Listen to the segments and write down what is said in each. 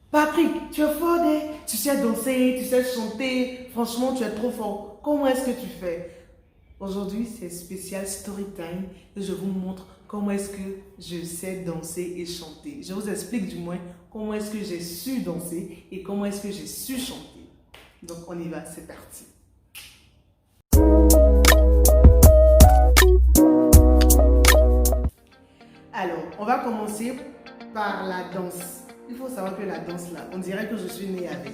Patrick, tu es fort, hein? Tu sais danser, tu sais chanter. Franchement, tu es trop fort. Comment est-ce que tu fais? Aujourd'hui, c'est spécial story time et je vous montre comment est-ce que je sais danser et chanter. Je vous explique du moins comment est-ce que j'ai su danser et comment est-ce que j'ai su chanter. Donc, on y va, c'est parti. Alors, on va commencer par la danse. Il faut savoir que la danse là, on dirait que je suis née avec.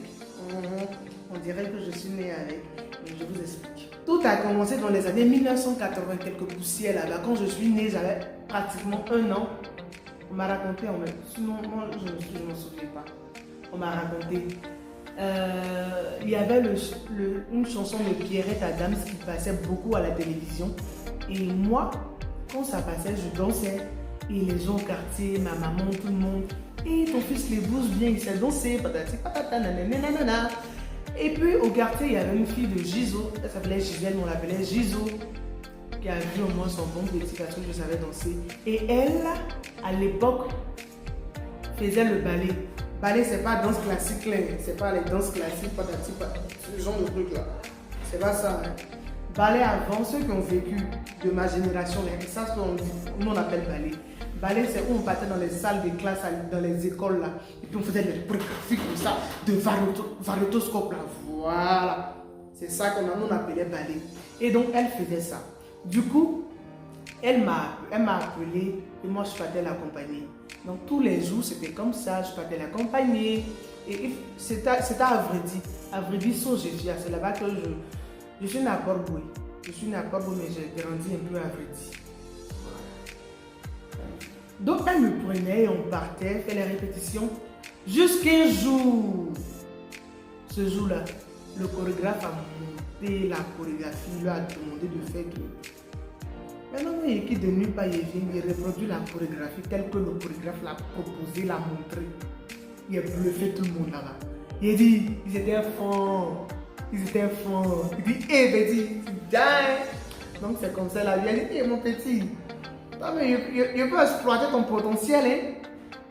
On dirait que je suis née avec. Mais je vous explique. Tout a commencé dans les années 1980, quelques poussières là-bas. Quand je suis née, j'avais pratiquement 1 an. On m'a raconté, sinon moi je ne m'en souviens pas. On m'a raconté. Il y avait une chanson de Pierrette Adams qui passait beaucoup à la télévision. Et moi, quand ça passait, je dansais. Et les gens au quartier, ma maman, tout le monde. Et ton fils les bouge bien, il sait danser, patati patata, nanana. Et puis au quartier, il y avait une fille de Gizo, elle s'appelait Gisèle, on l'appelait Gizo, qui a vu au moins son bon petit parce que je savais danser. Et elle, à l'époque, faisait le ballet. Ballet, c'est pas danse classique, c'est pas les danses classiques, patati patata, ce genre de truc là. C'est pas ça. Hein. Ballet avant, ceux qui ont vécu de ma génération, ça, nous on appelle ballet. Ballet, c'est où on partait dans les salles de classe, dans les écoles là, et puis on faisait des chorégraphies comme ça, de variétoscope là. Voilà. C'est ça qu'on appelait ballet. Et donc, elle faisait ça. Du coup, elle m'a appelé et moi je partais l'accompagner. Donc, tous les jours, c'était comme ça, je partais l'accompagner. Et c'était à Vredi. À Vredi, Sogefia, c'est là-bas que je suis né à Port-Boué. Je suis né à Port-Boué, mais j'ai grandi un peu à Vredi. Donc, elle me prenait et on partait, fait les répétitions jusqu'un jour. Ce jour-là, le chorégraphe a monté la chorégraphie, il lui a demandé de faire tout. Maintenant, il est qui de nulle part, il vient, il reproduit la chorégraphie telle que le chorégraphe l'a proposé, l'a montré. Il a bluffé tout le monde là-bas. Il a dit, ils étaient forts. Ils étaient forts. Il dit, hé petit, tu dingue. Donc, c'est comme ça, là. Il a dit, hé mon petit. Non, mais je peux exploiter ton potentiel. Hein?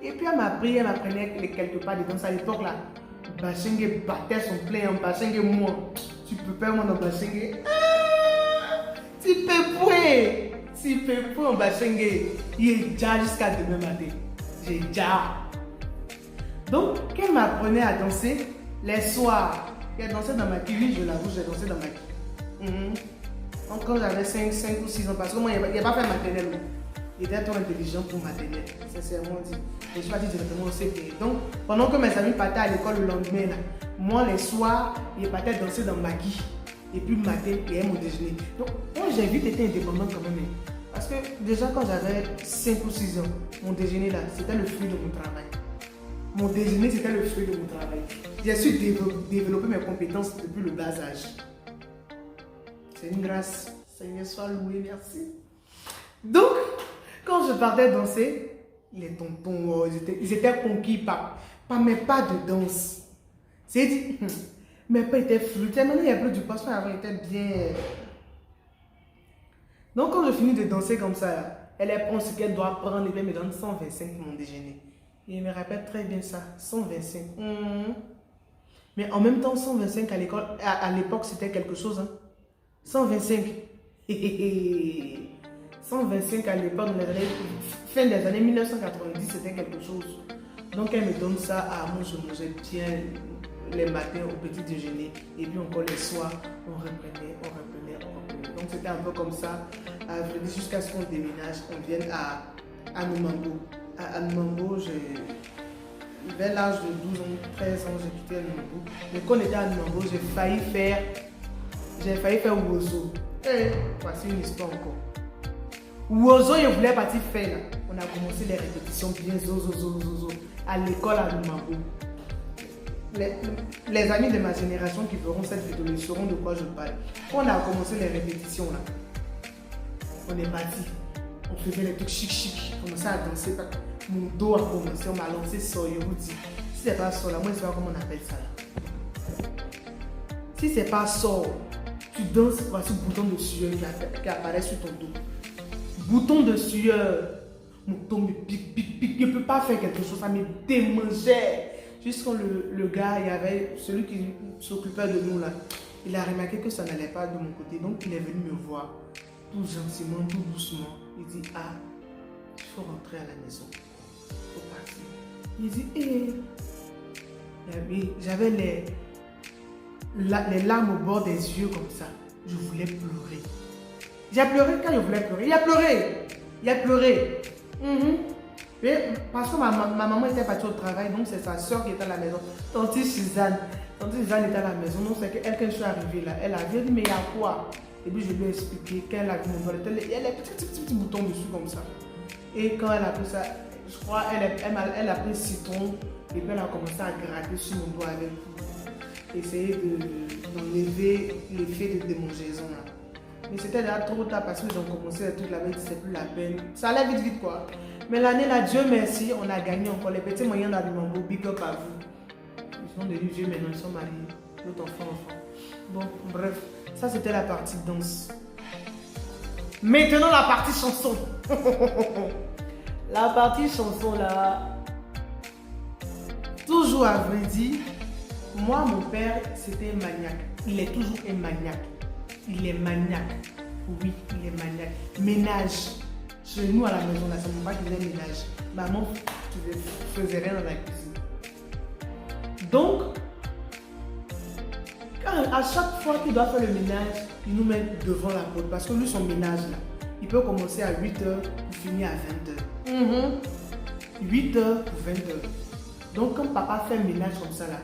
Et puis elle m'apprenait quelque part dedans. À l'époque là, Bachengue battait son plein en Bachengue. Moi, tu peux pas moi dans Bachengue. Ah, tu peux pas en Bachengue. Il est déjà jusqu'à demain matin. J'ai déjà. Donc, qu'elle m'apprenait à danser les soirs. Elle dansait dans ma vie, je l'avoue, j'ai dansé dans ma vie. Donc, quand j'avais 5 ou 6 ans, parce que moi, il n'y a pas fait maternelle. Il était trop intelligent pour maternelle, sincèrement dit. Je suis partie directement au CP. Donc, pendant que mes amis partaient à l'école le lendemain, là, moi, les soirs, ils partaient danser dans Magui. Et puis le matin, ils avaient mon déjeuner. Donc, moi, j'ai vite été indépendante quand même. Parce que déjà, quand j'avais 5 ou 6 ans, mon déjeuner, là, c'était le fruit de mon travail. Mon déjeuner, c'était le fruit de mon travail. J'ai su développer mes compétences depuis le bas âge. C'est une grâce. Seigneur soit loué, merci. Donc, quand je partais danser, les tontons, oh, ils étaient conquis par mes pas de danse. C'est dit, mes pas étaient fluides. Maintenant, il n'y a plus du poisson, avant, il était bien. Donc, quand je finis de danser comme ça, elle prend ce qu'elle doit prendre et me donne 125 pour mon déjeuner. Et il me rappelle très bien ça, 125. Mais en même temps, 125 à l'école, à l'époque, c'était quelque chose. Hein. 125. 125 à l'époque, fin des années 1990, c'était quelque chose. Donc elle me donne ça à moi, je mangeais bien les matins au petit déjeuner. Et puis encore les soirs, on reprenait. Donc c'était un peu comme ça, jusqu'à ce qu'on déménage, on vienne à Noumango. À Noumango, vers l'âge de 12 ans, 13 ans, j'ai quitté Noumango. Mais quand on était à Noumango, j'ai failli faire Wozo. Et voici une histoire encore. Wozo, il voulait partir faire là. On a commencé les répétitions bien zozo à l'école à Noumango. Les amis de ma génération qui verront cette vidéo, ils sauront de quoi je parle. Quand on a commencé les répétitions là, on est parti. On faisait les trucs chic. On commençait à danser. Mon dos a commencé, on m'a lancé sur je vous dis. Si c'est pas ça là, moi je sais pas comment on appelle ça là. Si c'est pas ça, tu danses, voici le bouton de sueur qui apparaît sur ton dos. Bouton de sueur. Mon dos me pique. Je ne peux pas faire quelque chose, ça me démangeait. Juste quand le gars, il y avait celui qui s'occupait de nous là, il a remarqué que ça n'allait pas de mon côté. Donc il est venu me voir, tout gentiment, tout doucement. Il dit, ah, il faut rentrer à la maison. Il faut partir. Il dit, j'avais les larmes au bord des yeux comme ça. Je voulais pleurer. J'ai pleuré quand je voulais pleurer. Il a pleuré. Il a pleuré. Parce que ma maman était partie au travail, donc c'est sa soeur qui était à la maison. Tante Suzanne était à la maison, donc c'est qu'elle, quand je suis arrivée là, elle a dit, mais il y a quoi? Et puis je lui ai expliqué qu'elle a vu mon doigt, il y a les petits boutons dessus comme ça. Et quand elle a pris ça, je crois, elle a pris citron, et puis elle a commencé à gratter sur mon doigt avec pour essayer d'enlever l'effet de démangeaison là. Mais c'était déjà trop tard parce qu'ils ont commencé le truc là-bas, c'est plus la peine. Ça allait vite quoi. Mais l'année là, Dieu merci, on a gagné encore les petits moyens d'Abimambo, big up à vous. Ils sont devenus vieux maintenant, ils sont mariés, l'autre enfant. Bon, bref, ça c'était la partie danse. Maintenant la partie chanson. La partie chanson là, toujours à vrai dire, moi mon père c'était maniaque. Il est toujours un maniaque. Il est maniaque. Oui, il est maniaque. Ménage. Chez nous à la maison, là, c'est mon père qui faisait ménage. Maman faisait rien dans la cuisine. Donc, à chaque fois qu'il doit faire le ménage, il nous met devant la porte. Parce que lui, son ménage, là, il peut commencer à 8h pour finir à 20h. 8h pour 20h. Donc, quand papa fait le ménage comme ça, là,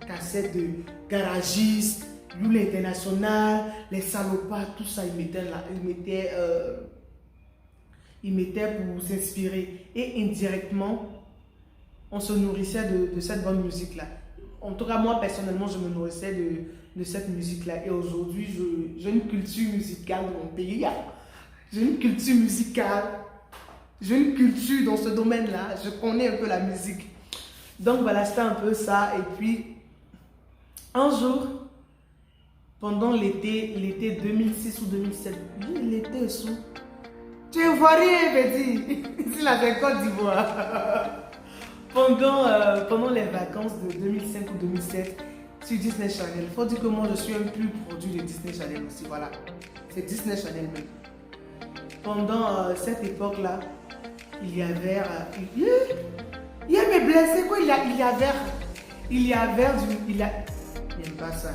cassette de garagiste, Loul International, les salopards, tout ça, il mettait pour s'inspirer. Et indirectement, on se nourrissait de cette bonne musique-là. En tout cas, moi, personnellement, je me nourrissais de cette musique-là. Et aujourd'hui, j'ai une culture musicale dans mon pays. J'ai une culture musicale. J'ai une culture dans ce domaine-là. Je connais un peu la musique. Donc, voilà, c'était un peu ça. Et puis, un jour, pendant l'été 2006 ou 2007, l'été sous. Tu es ivoirien, petit. Ici, là, c'est Côte d'Ivoire. Pendant les vacances de 2005 ou 2007, sur Disney Channel. Il faut dire que moi, je suis un plus produit de Disney Channel aussi. Voilà. C'est Disney Channel même. Pendant cette époque-là, il y avait... il y a mes blessés, quoi. Il y n'aime pas ça.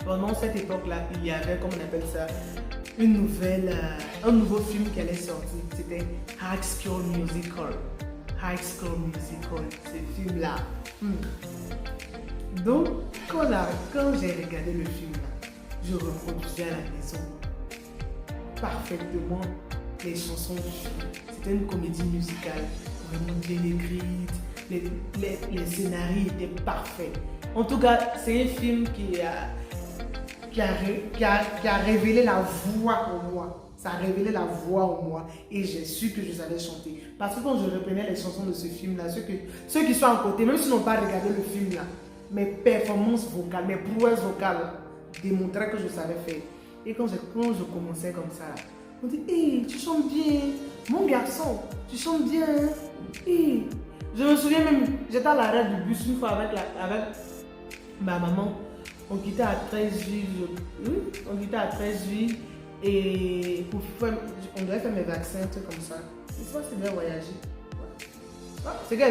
Pendant cette époque-là, il y avait, comment on appelle ça, un nouveau film qui allait sortir. C'était High School Musical. High School Musical, ce film-là. Donc, quand j'ai regardé le film-là, je reproduisais à la maison parfaitement les chansons du film. C'était une comédie musicale, vraiment bien écrite. Les scénarios étaient parfaits. En tout cas, c'est un film qui a révélé la voix en moi. Ça a révélé la voix en moi et j'ai su que je savais chanter. Parce que quand je reprenais les chansons de ce film-là, ceux qui sont à côté, même s'ils n'ont pas regardé le film-là, mes performances vocales, mes prouesses vocales démontraient que je savais faire. Et quand je commençais comme ça, on dit, hey, tu chantes bien, mon garçon, tu chantes bien. Hey. Je me souviens même, j'étais à l'arrêt du bus une fois avec ma maman. On quittait à 13h. On quittait à 13h. Et on devait faire mes vaccins, un truc comme ça. C'est bien voyager. Ouais. C'est que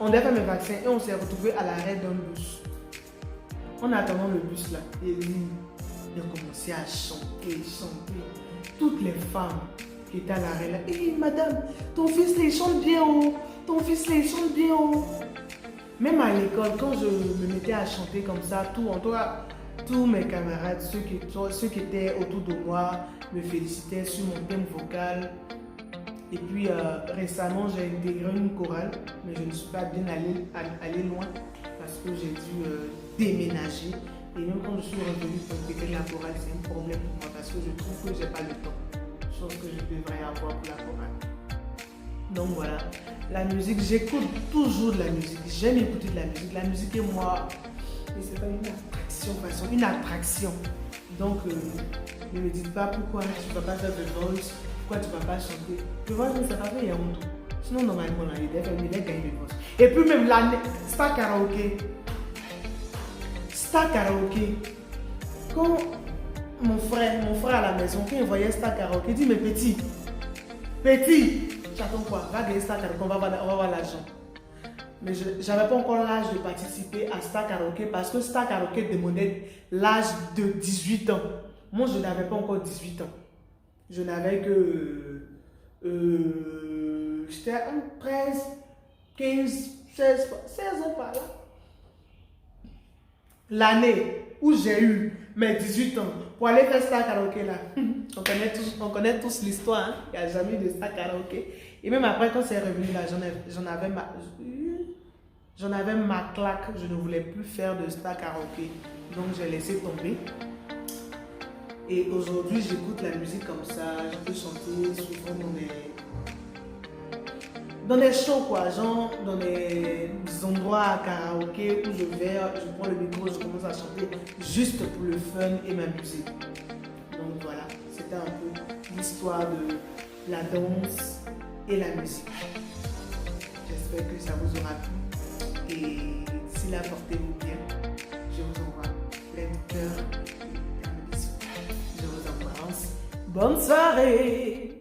on devait faire mes vaccins et on s'est retrouvés à l'arrêt d'un bus. En attendant le bus là, et il a commencé à chanter. Toutes les femmes qui étaient à l'arrêt là, hé madame, ton fils là, il chante bien haut. Ton fils là, il chante bien haut. Même à l'école, quand je me mettais à chanter comme ça, tous mes camarades, ceux qui étaient autour de moi, me félicitaient sur mon thème vocal. Et puis récemment, j'ai intégré une chorale, mais je ne suis pas bien allé loin parce que j'ai dû déménager. Et même quand je suis revenue pour intégrer la chorale, c'est un problème pour moi parce que je trouve que je n'ai pas le temps. Chose que je devrais avoir pour la chorale. Donc voilà, la musique, j'écoute toujours de la musique. J'aime écouter de la musique. La musique et moi, c'est pas une attraction. Donc, ne me dites pas pourquoi tu ne vas pas faire de voice, pourquoi tu ne vas pas chanter. Le voice, ça va faire, il y a honte. Sinon, normalement, là, il a gagné le poste. Et puis même l'année, Star Karaoke. Star Karaoke. Quand mon frère à la maison, quand il voyait Star Karaoke, il dit, mais petit, j'attends quoi? Va gagner Star Karaoke, on va voir l'argent. Mais je n'avais pas encore l'âge de participer à Star Karaoke parce que Star Karaoke demandait l'âge de 18 ans. Moi, je n'avais pas encore 18 ans. Je n'avais que... j'étais en 13, 15, 16 ans par là. L'année où j'ai eu mes 18 ans pour aller faire Star Karaoke là, on connaît tous l'histoire, hein? Il n'y a jamais eu de Star Karaoke. Et même après, quand c'est revenu là, j'en avais ma claque, je ne voulais plus faire de Star Karaoke. Donc j'ai laissé tomber. Et aujourd'hui, j'écoute la musique comme ça, je peux chanter souvent dans des shows, quoi, genre dans des endroits à karaoké où je prends le micro, je commence à chanter juste pour le fun et ma musique. Donc voilà, c'était un peu l'histoire de la danse et la musique. J'espère que ça vous aura plu. Et d'ici là, portez-vous bien. Je vous envoie plein de cœur et plein de bisous. Je vous embrasse. Bonne soirée!